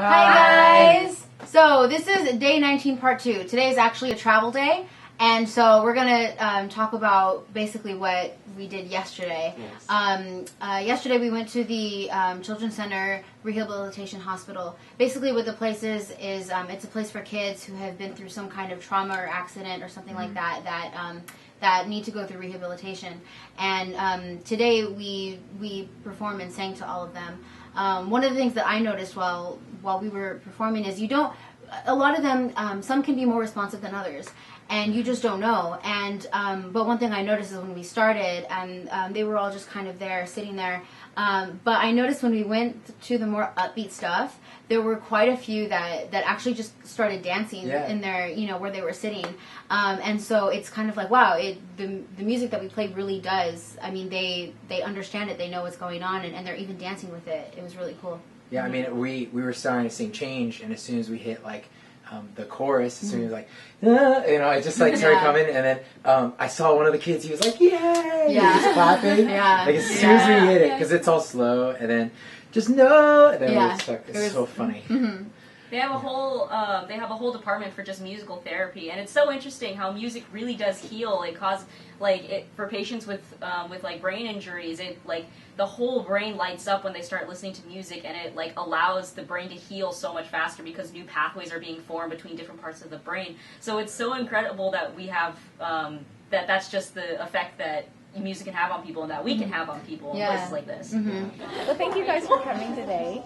Hi guys! So this is day 19 part 2. Today is actually a travel day, and so we're going to talk about basically what we did yesterday. Yes. Yesterday we went to the Children's Center Rehabilitation Hospital. Basically what the place is it's a place for kids who have been through some kind of trauma or accident or something like that that need to go through rehabilitation. And today we performed and sang to all of them. One of the things that I noticed while we were performing is a lot of them, some can be more responsive than others, and you just don't know. And but one thing I noticed is when we started, and they were all just kind of there, sitting there. But I noticed when we went to the more upbeat stuff, there were quite a few that actually just started dancing in their, where they were sitting. And so it's kind of like, wow, the music that we played really does. I mean, they understand it, they know what's going on, and they're even dancing with it. It was really cool. Yeah, I mean, we were starting to sing Change, and as soon as we hit, like, the chorus, as soon as, like, it just, like, started coming, and then I saw one of the kids, he was like, yay! Yeah. He was clapping. Like, as soon as we hit it, because it's all slow, and then, just no! And then we were stuck. It's so funny. They have a whole department for just musical therapy, and it's so interesting how music really does heal. For patients with like brain injuries, the whole brain lights up when they start listening to music, and it like allows the brain to heal so much faster because new pathways are being formed between different parts of the brain. So it's so incredible that we have that's just the effect that music can have on people, and that we can have on people in places like this. Well, thank you guys for coming today.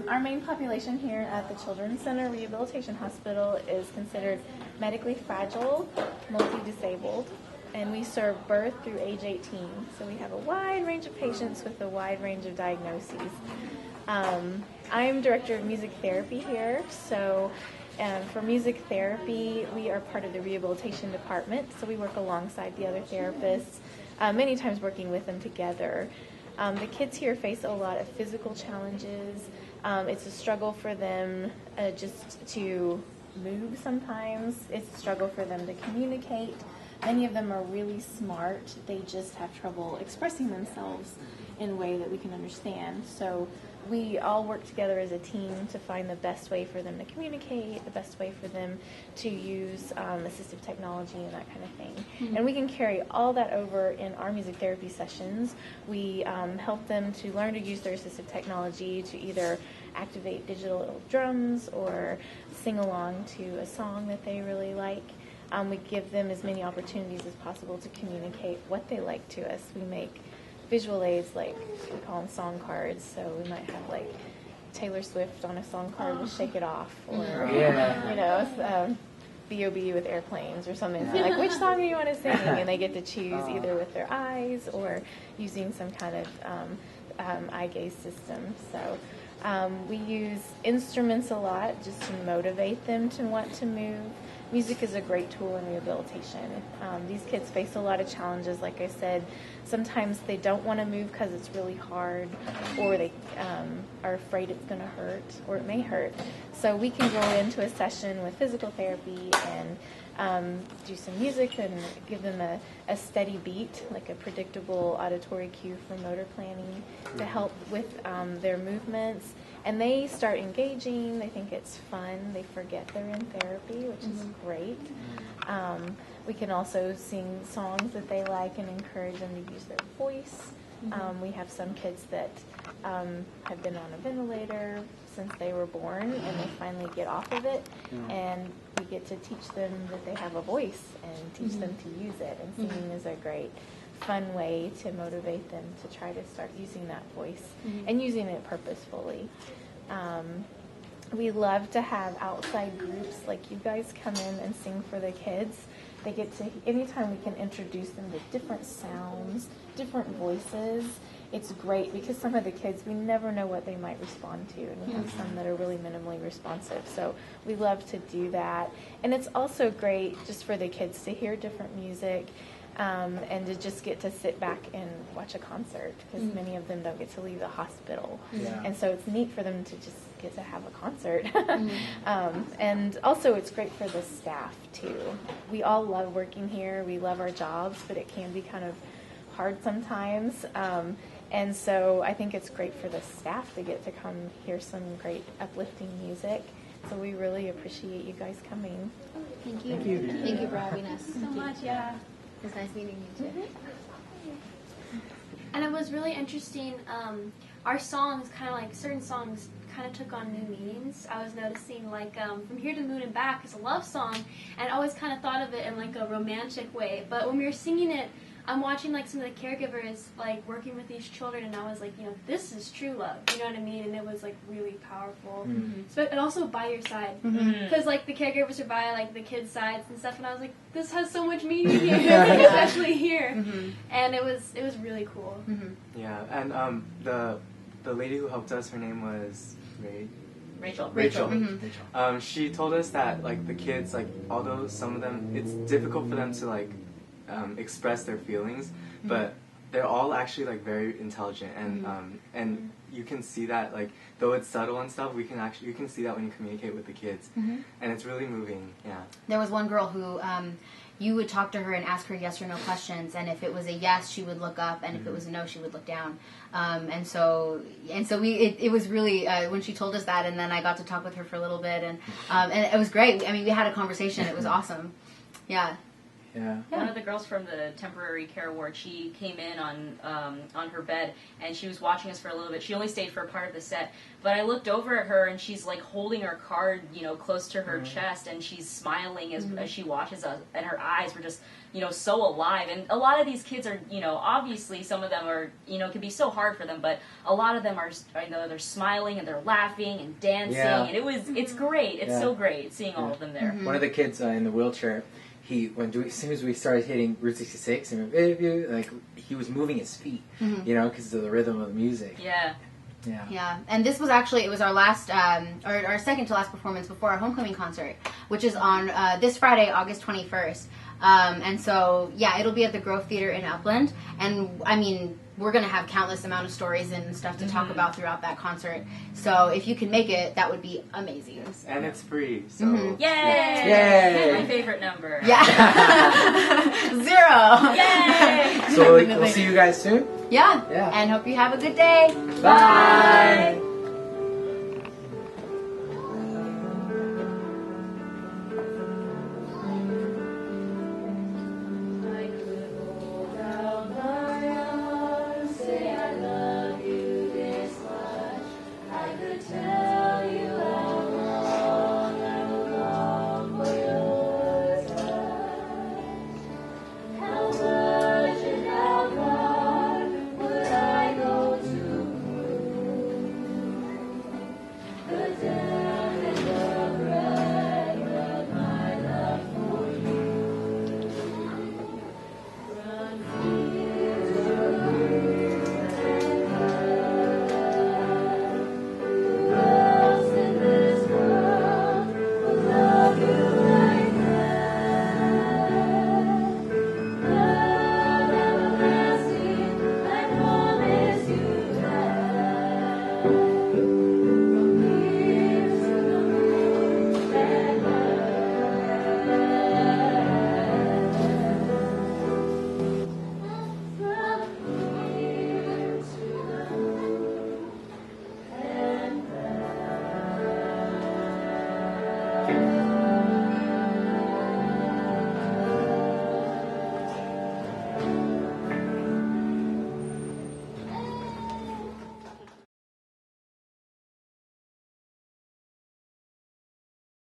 Our main population here at the Children's Center Rehabilitation Hospital is considered medically fragile, multi-disabled, and we serve birth through age 18. So we have a wide range of patients with a wide range of diagnoses. I'm director of music therapy here, so for music therapy, we are part of the rehabilitation department, so we work alongside the other therapists, many times working with them together. The kids here face a lot of physical challenges. It's a struggle for them just to move sometimes. It's a struggle for them to communicate. Many of them are really smart. They just have trouble expressing themselves in a way that we can understand. So we all work together as a team to find the best way for them to communicate, the best way for them to use assistive technology and that kind of thing. And we can carry all that over in our music therapy sessions. We help them to learn to use their assistive technology to either activate digital drums or sing along to a song that they really like. We give them as many opportunities as possible to communicate what they like to us. We make visual aids, like we call them song cards, so we might have like Taylor Swift on a song card with Shake It Off, or B.O.B. with Airplanes or something. So like, which song do you want to sing? And they get to choose either with their eyes or using some kind of eye gaze system. So we use instruments a lot just to motivate them to want to move. Music is a great tool in rehabilitation. These kids face a lot of challenges, like I said. Sometimes they don't want to move because it's really hard, or they are afraid it's going to hurt, or it may hurt. So we can go into a session with physical therapy and do some music and give them a steady beat, like a predictable auditory cue for motor planning to help with their movements. And they start engaging, they think it's fun, they forget they're in therapy, which is great. We can also sing songs that they like and encourage them to use their voice. We have some kids that have been on a ventilator since they were born, and they finally get off of it, and we get to teach them that they have a voice and teach them to use it. And singing is a great fun way to motivate them to try to start using that voice and using it purposefully. We love to have outside groups like you guys come in and sing for the kids. They get to, anytime we can introduce them to different sounds, different voices, it's great because some of the kids, we never know what they might respond to, and we have some that are really minimally responsive. So we love to do that. And it's also great just for the kids to hear different music and to just get to sit back and watch a concert, because many of them don't get to leave the hospital. And so it's neat for them to just get to have a concert. And also it's great for the staff too. We all love working here. We love our jobs, but it can be kind of hard sometimes. And so I think it's great for the staff to get to come hear some great uplifting music. So we really appreciate you guys coming. Thank you. Thank you. Thank you for having us. So much, yeah. It's nice meeting you too. And it was really interesting. Our songs, kind of like certain songs, kind of took on new meanings. I was noticing, like, From Here to the Moon and Back is a love song, and I always kind of thought of it in, like, a romantic way. But when we were singing it, I'm watching, like, some of the caregivers, like, working with these children, and I was like, this is true love. You know what I mean? And it was, like, really powerful. Mm-hmm. So, and also by your side. Because, like, the caregivers are by, like, the kids' sides and stuff, and I was like, this has so much meaning here, especially here. And it was really cool. Yeah, and the lady who helped us, her name was Rachel. Rachel. She told us that, like, the kids, like, although some of them, it's difficult for them to, like, express their feelings, but they're all actually, like, very intelligent, and you can see that, like, though it's subtle and stuff, you can see that when you communicate with the kids, and it's really moving. Yeah. There was one girl who you would talk to her and ask her yes or no questions, and if it was a yes, she would look up, and if it was a no, she would look down. And so it was really when she told us that, and then I got to talk with her for a little bit, and it was great. I mean, we had a conversation. It was awesome. Yeah. Yeah. One of the girls from the temporary care ward, she came in on her bed, and she was watching us for a little bit. She only stayed for a part of the set, but I looked over at her, and she's like holding her card, close to her chest, and she's smiling as she watches us, and her eyes were just, so alive. And a lot of these kids are, obviously some of them are, it can be so hard for them, but a lot of them are, they're smiling and they're laughing and dancing, and it's great. It's so great seeing all of them there. One of the kids in the wheelchair, as soon as we started hitting Route 66, and he was moving his feet, because of the rhythm of the music. Yeah. Yeah, and this was actually, it was our last, our second to last performance before our homecoming concert, which is on this Friday, August 21st. And so, yeah, it'll be at the Grove Theater in Upland. And, I mean, we're going to have countless amount of stories and stuff to talk about throughout that concert. So if you can make it, that would be amazing. And it's free, so... Yay! Yay! My favorite number. Yeah. 0. Yay! So we'll see you guys soon. Yeah. Yeah. And hope you have a good day. Bye.